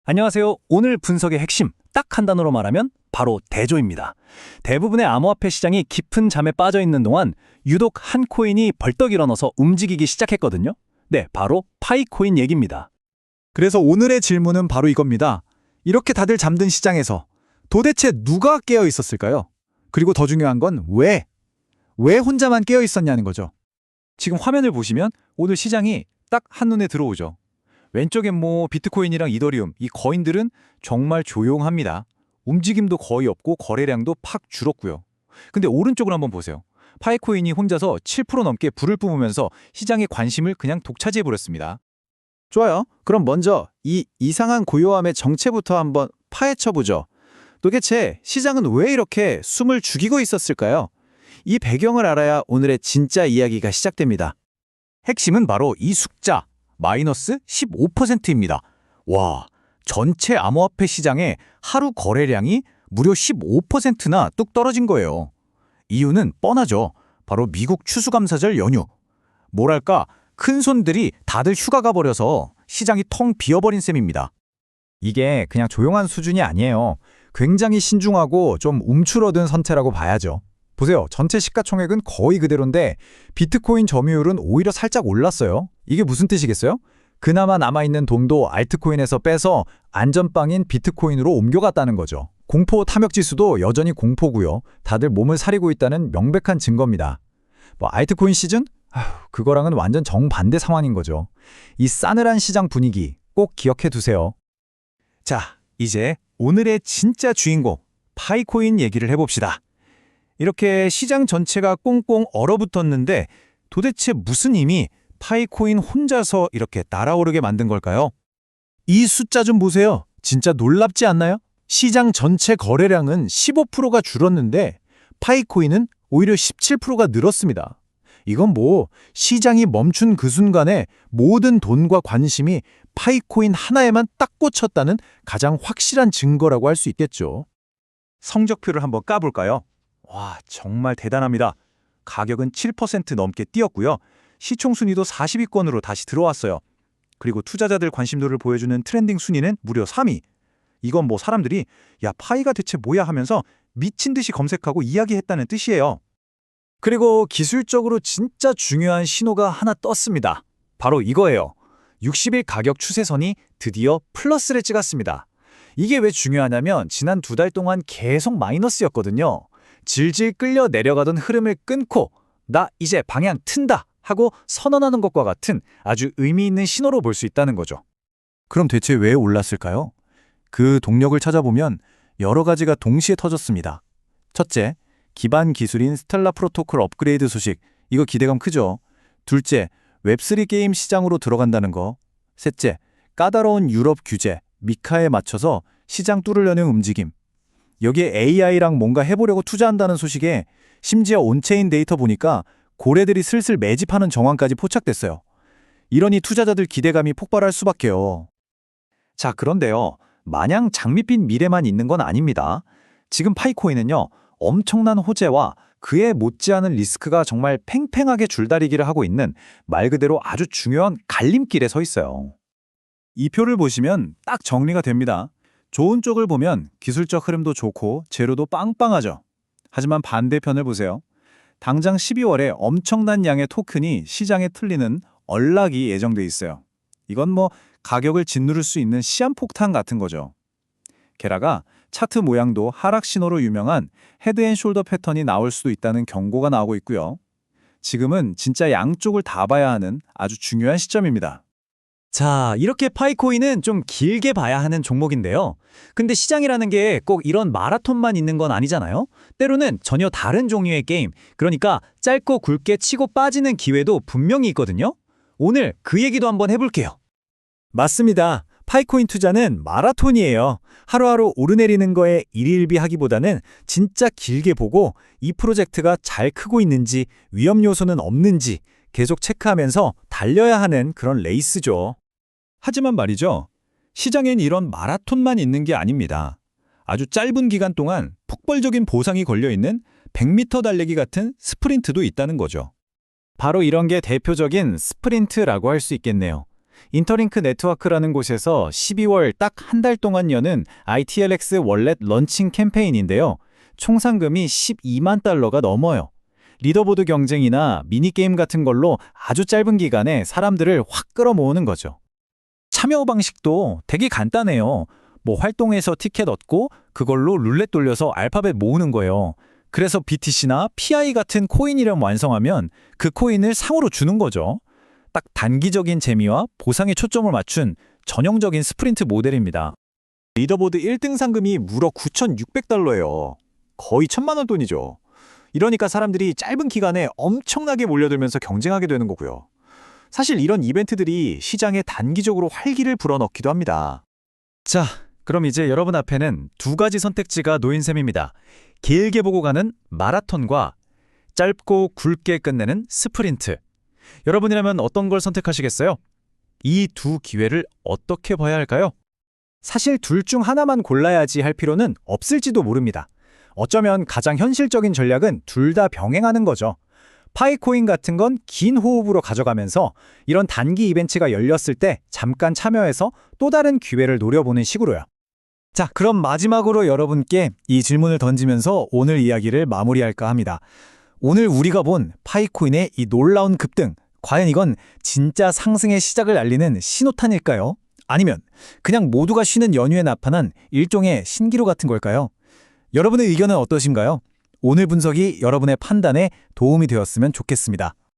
안녕하세요. 오늘 분석의 핵심, 딱 한 단어로 말하면 바로 대조입니다. 대부분의 암호화폐 시장이 깊은 잠에 빠져 있는 동안 유독 한 코인이 벌떡 일어나서 움직이기 시작했거든요. 네, 바로 파이코인 얘기입니다. 그래서 오늘의 질문은 바로 이겁니다. 이렇게 다들 잠든 시장에서 도대체 누가 깨어 있었을까요? 그리고 더 중요한 건 왜? 왜 혼자만 깨어 있었냐는 거죠. 지금 화면을 보시면 오늘 시장이 딱 한눈에 들어오죠. 왼쪽엔 비트코인이랑 이더리움, 이 거인들은 정말 조용합니다. 움직임도 거의 없고 거래량도 팍 줄었고요. 근데 오른쪽을 한번 보세요. 파이코인이 혼자서 7% 넘게 불을 뿜으면서 시장의 관심을 그냥 독차지해버렸습니다. 좋아요. 그럼 먼저 이 이상한 고요함의 정체부터 한번 파헤쳐보죠. 도대체 시장은 왜 이렇게 숨을 죽이고 있었을까요? 이 배경을 알아야 오늘의 진짜 이야기가 시작됩니다. 핵심은 바로 이 숫자, 마이너스 15%입니다. 와, 전체 암호화폐 시장의 하루 거래량이 무려 15%나 뚝 떨어진 거예요. 이유는 뻔하죠. 바로 미국 추수감사절 연휴. 뭐랄까, 큰 손들이 다들 휴가 가버려서 시장이 텅 비어버린 셈입니다. 이게 그냥 조용한 수준이 아니에요. 굉장히 신중하고 좀 움츠러든 선택이라고 봐야죠. 보세요. 전체 시가총액은 거의 그대로인데 비트코인 점유율은 오히려 살짝 올랐어요. 이게 무슨 뜻이겠어요? 그나마 남아있는 돈도 알트코인에서 빼서 안전빵인 비트코인으로 옮겨갔다는 거죠. 공포 탐욕지수도 여전히 공포고요. 다들 몸을 사리고 있다는 명백한 증거입니다. 알트코인 시즌? 그거랑은 완전 정반대 상황인 거죠. 이 싸늘한 시장 분위기 꼭 기억해 두세요. 자, 이제 오늘의 진짜 주인공, 파이코인 얘기를 해봅시다. 이렇게 시장 전체가 꽁꽁 얼어붙었는데 도대체 무슨 힘이 파이코인 혼자서 이렇게 날아오르게 만든 걸까요? 이 숫자 좀 보세요. 진짜 놀랍지 않나요? 시장 전체 거래량은 15%가 줄었는데 파이코인은 오히려 17%가 늘었습니다. 이건 시장이 멈춘 그 순간에 모든 돈과 관심이 파이코인 하나에만 딱 꽂혔다는 가장 확실한 증거라고 할 수 있겠죠. 성적표를 한번 까볼까요? 와, 정말 대단합니다. 가격은 7% 넘게 뛰었고요. 시총 순위도 40위권으로 다시 들어왔어요. 그리고 투자자들 관심도를 보여주는 트렌딩 순위는 무려 3위. 이건 사람들이 야, 파이가 대체 뭐야 하면서 미친 듯이 검색하고 이야기했다는 뜻이에요. 그리고 기술적으로 진짜 중요한 신호가 하나 떴습니다. 바로 이거예요. 60일 가격 추세선이 드디어 플러스를 찍었습니다. 이게 왜 중요하냐면 지난 2달 동안 계속 마이너스였거든요. 질질 끌려 내려가던 흐름을 끊고 나 이제 방향 튼다 하고 선언하는 것과 같은 아주 의미 있는 신호로 볼 수 있다는 거죠. 그럼 대체 왜 올랐을까요? 그 동력을 찾아보면 여러 가지가 동시에 터졌습니다. 첫째, 기반 기술인 스텔라 프로토콜 업그레이드 소식, 이거 기대감 크죠? 둘째, 웹3 게임 시장으로 들어간다는 거. 셋째, 까다로운 유럽 규제, 미카에 맞춰서 시장 뚫으려는 움직임. 여기에 AI랑 뭔가 해보려고 투자한다는 소식에 심지어 온체인 데이터 보니까 고래들이 슬슬 매집하는 정황까지 포착됐어요. 이러니 투자자들 기대감이 폭발할 수밖에요. 자, 그런데요. 마냥 장밋빛 미래만 있는 건 아닙니다. 지금 파이코인은요. 엄청난 호재와 그에 못지않은 리스크가 정말 팽팽하게 줄다리기를 하고 있는 말 그대로 아주 중요한 갈림길에 서 있어요. 이 표를 보시면 딱 정리가 됩니다. 좋은 쪽을 보면 기술적 흐름도 좋고 재료도 빵빵하죠. 하지만 반대편을 보세요. 당장 12월에 엄청난 양의 토큰이 시장에 틀리는 얼락이 예정돼 있어요. 이건 가격을 짓누를 수 있는 시한폭탄 같은 거죠. 게다가 차트 모양도 하락 신호로 유명한 헤드앤숄더 패턴이 나올 수도 있다는 경고가 나오고 있고요. 지금은 진짜 양쪽을 다 봐야 하는 아주 중요한 시점입니다. 자, 이렇게 파이코인은 좀 길게 봐야 하는 종목인데요. 근데 시장이라는 게 꼭 이런 마라톤만 있는 건 아니잖아요. 때로는 전혀 다른 종류의 게임, 그러니까 짧고 굵게 치고 빠지는 기회도 분명히 있거든요. 오늘 그 얘기도 한번 해볼게요. 맞습니다. 파이코인 투자는 마라톤이에요. 하루하루 오르내리는 거에 일일비하기보다는 진짜 길게 보고 이 프로젝트가 잘 크고 있는지, 위험 요소는 없는지 계속 체크하면서 달려야 하는 그런 레이스죠. 하지만 말이죠. 시장엔 이런 마라톤만 있는 게 아닙니다. 아주 짧은 기간 동안 폭발적인 보상이 걸려있는 100m 달리기 같은 스프린트도 있다는 거죠. 바로 이런 게 대표적인 스프린트라고 할 수 있겠네요. 인터링크 네트워크라는 곳에서 12월 딱 한 달 동안 여는 ITLX 월렛 런칭 캠페인인데요. 총 상금이 12만 달러가 넘어요. 리더보드 경쟁이나 미니게임 같은 걸로 아주 짧은 기간에 사람들을 확 끌어모으는 거죠. 참여 방식도 되게 간단해요. 뭐 활동에서 티켓 얻고 그걸로 룰렛 돌려서 알파벳 모으는 거예요. 그래서 BTC나 PI 같은 코인 이름 완성하면 그 코인을 상으로 주는 거죠. 딱 단기적인 재미와 보상에 초점을 맞춘 전형적인 스프린트 모델입니다. 리더보드 1등 상금이 무려 9,600달러예요. 거의 1,000만 원 돈이죠. 이러니까 사람들이 짧은 기간에 엄청나게 몰려들면서 경쟁하게 되는 거고요. 사실 이런 이벤트들이 시장에 단기적으로 활기를 불어넣기도 합니다. 자, 그럼 이제 여러분 앞에는 두 가지 선택지가 놓인 셈입니다. 길게 보고 가는 마라톤과 짧고 굵게 끝내는 스프린트. 여러분이라면 어떤 걸 선택하시겠어요? 이 두 기회를 어떻게 봐야 할까요? 사실 둘 중 하나만 골라야지 할 필요는 없을지도 모릅니다. 어쩌면 가장 현실적인 전략은 둘 다 병행하는 거죠. 파이코인 같은 건 긴 호흡으로 가져가면서 이런 단기 이벤트가 열렸을 때 잠깐 참여해서 또 다른 기회를 노려보는 식으로요. 자, 그럼 마지막으로 여러분께 이 질문을 던지면서 오늘 이야기를 마무리할까 합니다. 오늘 우리가 본 파이코인의 이 놀라운 급등, 과연 이건 진짜 상승의 시작을 알리는 신호탄일까요? 아니면 그냥 모두가 쉬는 연휴에 나타난 일종의 신기루 같은 걸까요? 여러분의 의견은 어떠신가요? 오늘 분석이 여러분의 판단에 도움이 되었으면 좋겠습니다.